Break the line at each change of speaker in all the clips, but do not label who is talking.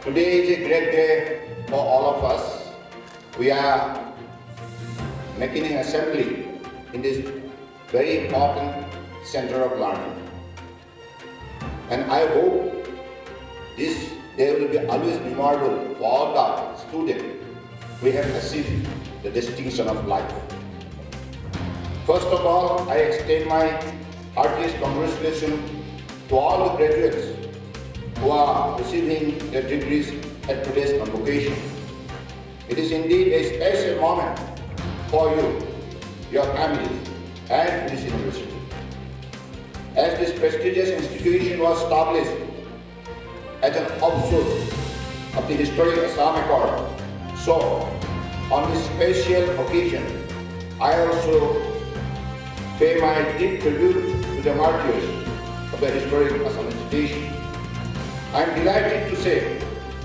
Today is a great day for all of us. We are making an assembly in this very important center of learning. And I hope this day will be always memorable for all the students we have achieved the distinction of life. First of all, I extend my heartiest congratulations to all the graduates who are receiving their degrees at today's convocation. It is indeed a special moment for you, your families, and this university. As this prestigious institution was established as an offshoot of the historic Assam Accord, so on this special occasion, I also pay my deep tribute to the martyrs of the historic Assam institution. I am delighted to say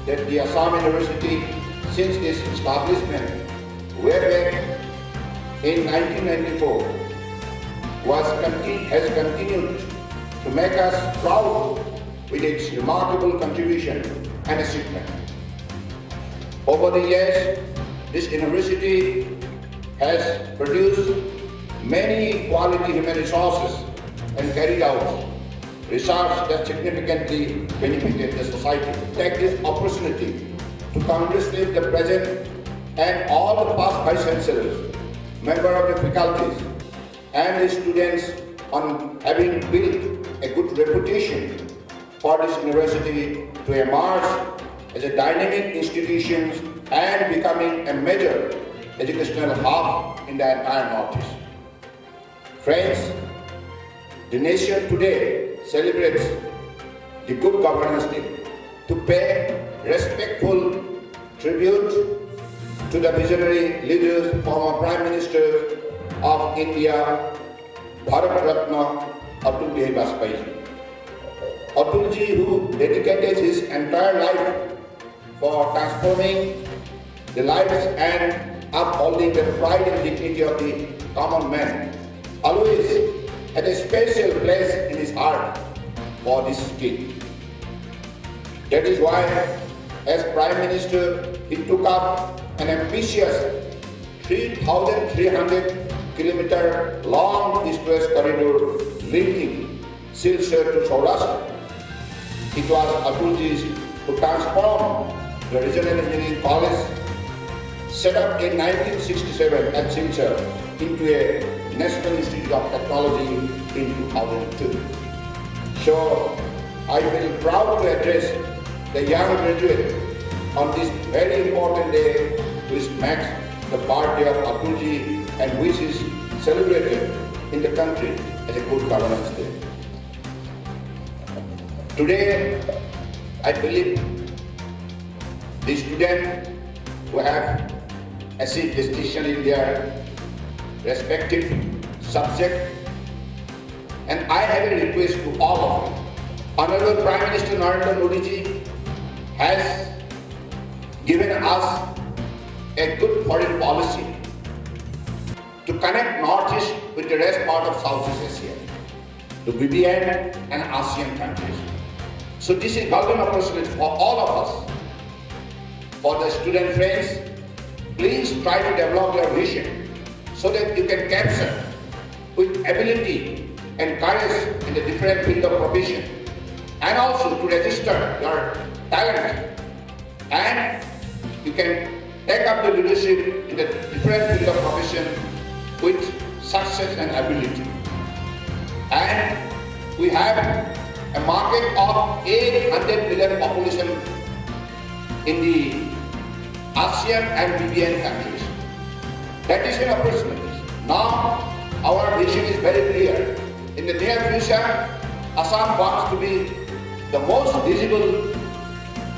that the Assam University, since its establishment way back in 1994, has continued to make us proud with its remarkable contribution and achievement. Over the years, this university has produced many quality human resources and carried out research that significantly benefited the society. Take this opportunity to congratulate the present and all the past vice chancellors, members of the faculties, and the students on having built a good reputation for this university to emerge as a dynamic institution and becoming a major educational hub in the entire Northeast. Friends, the nation today celebrates the Good Governance Day to pay respectful tribute to the visionary leaders, former Prime Minister of India, Bharat Ratna Atal Bihari Vajpayee. Atulji, who dedicated his entire life for transforming the lives and upholding the pride and dignity of the common man, always had a special place in his heart for this state. That is why, as Prime Minister, he took up an ambitious 3,300 kilometer long express corridor linking Silchar to Saurashtra. It was Atulji who transformed the Regional Engineering College set up in 1967 at Silchar into a National Institute of Technology in 2002. So, I feel proud to address the young graduate on this very important day, which marks the birthday of Atulji and which is celebrated in the country as a Good Governance Day. Today, I believe the students who have achieved distinction in their respective subject, and I have a request to all of you. Honorable Prime Minister Narendra Modi ji has given us a good foreign policy to connect Northeast with the rest part of Southeast Asia, to BBN and ASEAN countries. So this is golden opportunity for all of us. For the student friends, please try to develop your vision so that you can capture with ability and courage in the different field of profession, and also to register your talent, and you can take up the leadership in the different field of profession with success and ability. And we have a market of 800 million population in the ASEAN and BBN countries. That is an opportunity. Now, our vision is very clear. In the near future, Assam wants to be the most visible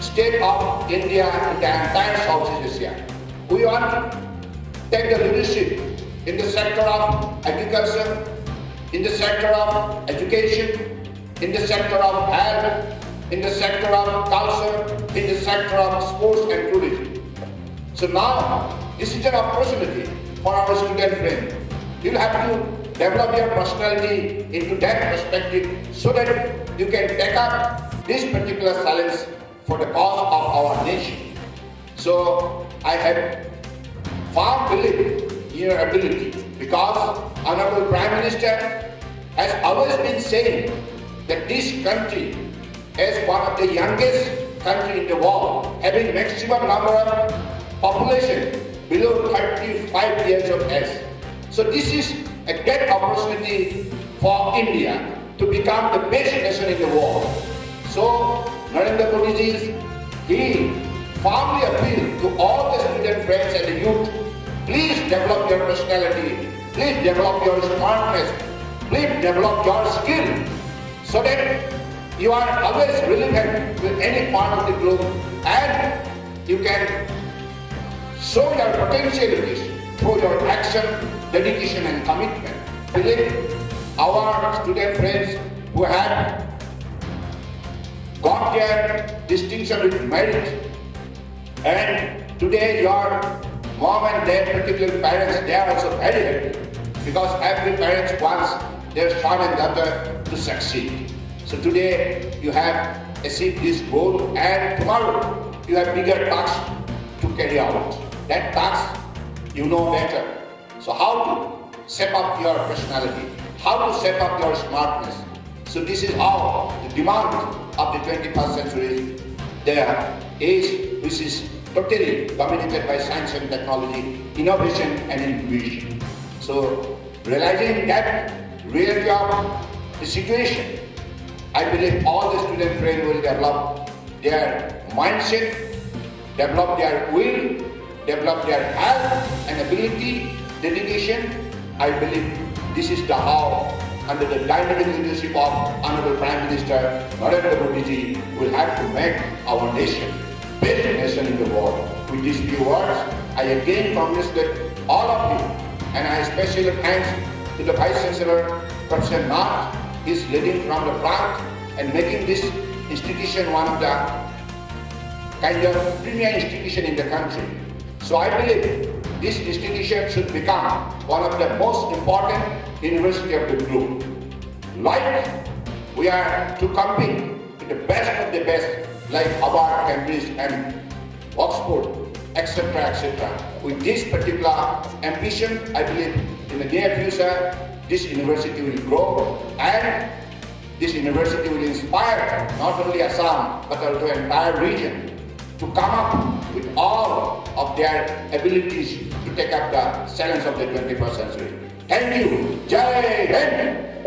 state of India in the entire Southeast Asia. We want to take the leadership in the sector of agriculture, in the sector of education, in the sector of health, in the sector of culture, in the sector of sports and tourism. So now, this is an opportunity for our student friends. You'll have to develop your personality into that perspective so that you can take up this particular challenge for the cause of our nation. So I have firm belief in your ability because Honorable Prime Minister has always been saying that this country is one of the youngest country in the world, having maximum number of population below 35 years of age. So this is a great opportunity for India to become the best nation in the world. So Narendra Modi ji, he firmly appealed to all the student friends and the youth, please develop your personality, please develop your smartness, please develop your skill, so that you are always relevant with any part of the globe and you can show your potentialities through your action, dedication and commitment. I believe our student friends who have got their distinction with merit, and today your mom and dad, particularly parents, they are also very happy because every parent wants their son and daughter to succeed. So today you have achieved this goal and tomorrow you have bigger tasks to carry out. That task you know better. So how to shape up your personality, how to shape up your smartness. So this is how the demand of the 21st century there is, which is totally dominated by science and technology, innovation and innovation. So realizing that reality of the situation, I believe all the student friends will develop their mindset, develop their will, develop their health and ability, dedication. I believe this is the how, under the dynamic leadership of Honorable Prime Minister Narendra Modi ji, will have to make our nation best nation in the world. With these few words, I again congratulate all of you, and I especially thanks to the Vice Chancellor, Professor Nath, is leading from the front and making this institution one of the kind of premier institution in the country. So I believe this institution should become one of the most important university of the group. Like we are to compete with the best of the best, like Harvard, Cambridge and Oxford, etc., etc. With this particular ambition, I believe in the near future, this university will grow and this university will inspire not only Assam but also the entire region to come up with all of their abilities to take up the challenge of the 21st century. Thank you. Jai Hind.